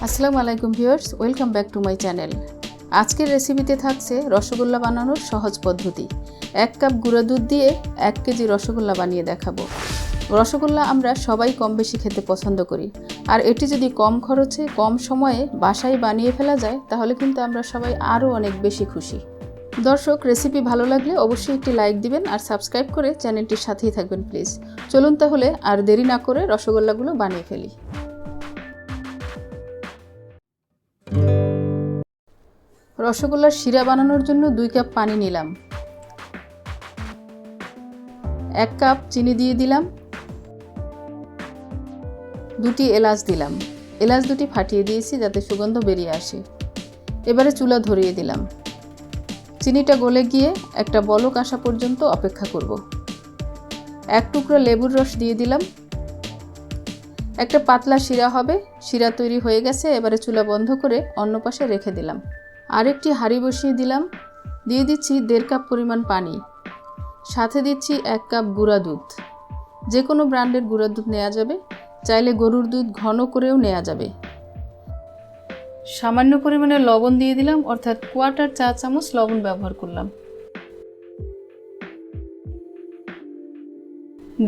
আসসালামু আলাইকুম viewers, welcome back to my channel. আজকের রেসিপিতে থাকছে রসগোল্লা বানানোর সহজ পদ্ধতি। 1 কাপ গুঁড়া দুধ দিয়ে 1 কেজি রসগোল্লা বানিয়ে দেখাবো। রসগোল্লা আমরা সবাই কম বেশি খেতে পছন্দ করি, আর এটি যদি কম খরচে কম সময়ে বাসায় বানিয়ে ফেলা যায় তাহলে কিন্তু আমরা সবাই আরও অনেক বেশি খুশি। দর্শক, রেসিপি ভালো লাগলে অবশ্যই একটি লাইক দিবেন আর সাবস্ক্রাইব করে চ্যানেলটির সাথেই থাকবেন প্লিজ। চলুন তাহলে আর দেরি না করে রসগোল্লাগুলো বানিয়ে ফেলি। রসগোল্লার শিরা বানানোর জন্য 2 কাপ পানি নিলাম, 1 কাপ চিনি দিয়ে দিলাম, 2টি এলাচ দিলাম। এলাচ 2টি ফাটিয়ে দিয়েছি যাতে সুগন্ধ বেরিয়ে আসে। এবারে চুলা ধরিয়ে দিলাম। চিনিটা গলে গিয়ে একটা বলক আসা পর্যন্ত অপেক্ষা করব। 1 টুকরো লেবুর রস দিয়ে দিলাম। একটা পাতলা শিরা হবে। শিরা তৈরি হয়ে গেছে। এবারে চুলা বন্ধ করে অন্য পাশে রেখে দিলাম। আরেকটি হাঁড়ি বসিয়ে দিলাম। দিয়ে দিচ্ছি 1.5 কাপ পরিমাণ পানি, সাথে দিচ্ছি 1 কাপ গুঁড়া দুধ। যে কোনো ব্র্যান্ডের গুঁড়া দুধ নেওয়া যাবে, চাইলে গরুর দুধ ঘন করেও নেওয়া যাবে। সামান্য পরিমাণে লবণ দিয়ে দিলাম, অর্থাৎ 1/4 চা চামচ লবণ ব্যবহার করলাম।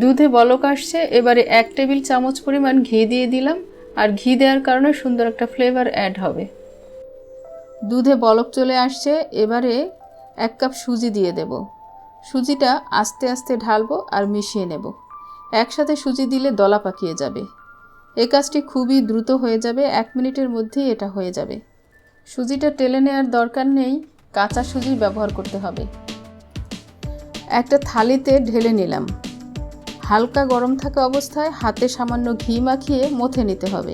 দুধে বলক আসছে। এবারে 1 টেবিল চামচ পরিমাণ ঘি দিয়ে দিলাম, আর ঘি দেওয়ার কারণে সুন্দর একটা ফ্লেভার অ্যাড হবে। দুধে বলক চলে আসছে। এবারে 1 কাপ সুজি দিয়ে দেব। সুজিটা আস্তে আস্তে ঢালবো আর মিশিয়ে নেব। একসাথে সুজি দিলে দলা পাকিয়ে যাবে। এই কাজটি খুবই দ্রুত হয়ে যাবে, 1 মিনিটের মধ্যেই এটা হয়ে যাবে। সুজিটা টেলে নেওয়ার দরকার নেই, কাঁচা সুজি ব্যবহার করতে হবে। একটা থালিতে ঢেলে নিলাম। হালকা গরম থাকা অবস্থায় হাতে সামান্য ঘি মাখিয়ে মথে নিতে হবে।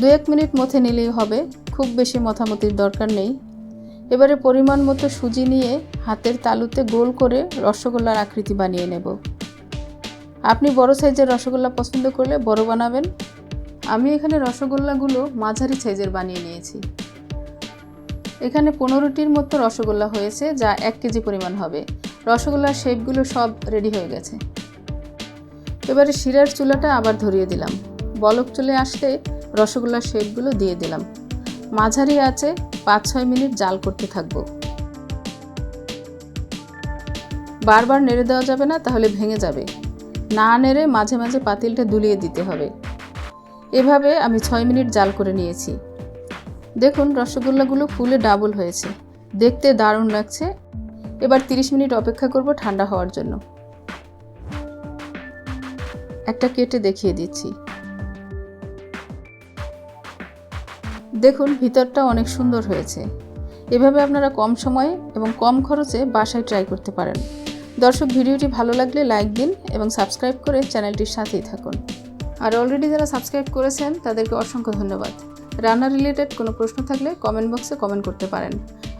2-1 মিনিট মথে নিলেই হবে, খুব বেশি মথামতির দরকার নেই। এবারে পরিমাণ মতো সুজি নিয়ে হাতের তালুতে গোল করে রসগোল্লার আকৃতি বানিয়ে নেব। আপনি বড় সাইজের রসগোল্লা পছন্দ করলে বড় বানাবেন। আমি এখানে রসগোল্লাগুলো মাঝারি সাইজের বানিয়ে নিয়েছি। এখানে 15টির মতো রসগোল্লা হয়েছে, যা 1 কেজি পরিমাণ হবে। রসগোল্লার শেপগুলো সব রেডি হয়ে গেছে। এবারে শিরার চুলাটা আবার ধরিয়ে দিলাম। বলক চলে আসলে রসগোল্লার শেপগুলো দিয়ে দিলাম। মাঝারি আঁচে 5-6 মিনিট জাল করতে থাকবো। বারবার নেড়ে দেওয়া যাবে না, তাহলে ভেঙে যাবে। না নেড়ে মাঝে মাঝে পাতিলটা দুলিয়ে দিতে হবে। এভাবে আমি 6 মিনিট জাল করে নিয়েছি। দেখুন, রসগোল্লাগুলো ফুলে ডাবল হয়েছে, দেখতে দারুণ লাগছে। এবার 30 মিনিট অপেক্ষা করব ঠান্ডা হওয়ার জন্য। একটা কেটে দেখিয়ে দিচ্ছি। দেখুন, ভিতরটা অনেক সুন্দর হয়েছে। এভাবে আপনারা কম সময়ে এবং কম খরচে বাসায় ট্রাই করতে পারেন। দর্শক, ভিডিওটি ভালো লাগলে লাইক দিন এবং সাবস্ক্রাইব করে চ্যানেলটির সাথেই থাকুন। আর অলরেডি যারা সাবস্ক্রাইব করেছেন তাদেরকে অসংখ্য ধন্যবাদ। রান্না রিলেটেড কোনো প্রশ্ন থাকলে কমেন্ট বক্সে কমেন্ট করতে পারেন।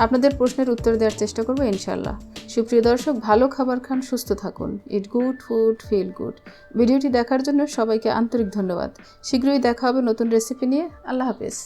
আপনাদের প্রশ্নের উত্তর দেওয়ার চেষ্টা করব ইনশাআল্লাহ। সুপ্রিয় দর্শক, ভালো খাবার খান, সুস্থ থাকুন। It good food, feel good. ভিডিওটি দেখার জন্য সবাইকে আন্তরিক ধন্যবাদ। শীঘ্রই দেখা হবে নতুন রেসিপি নিয়ে। আল্লাহ হাফেজ।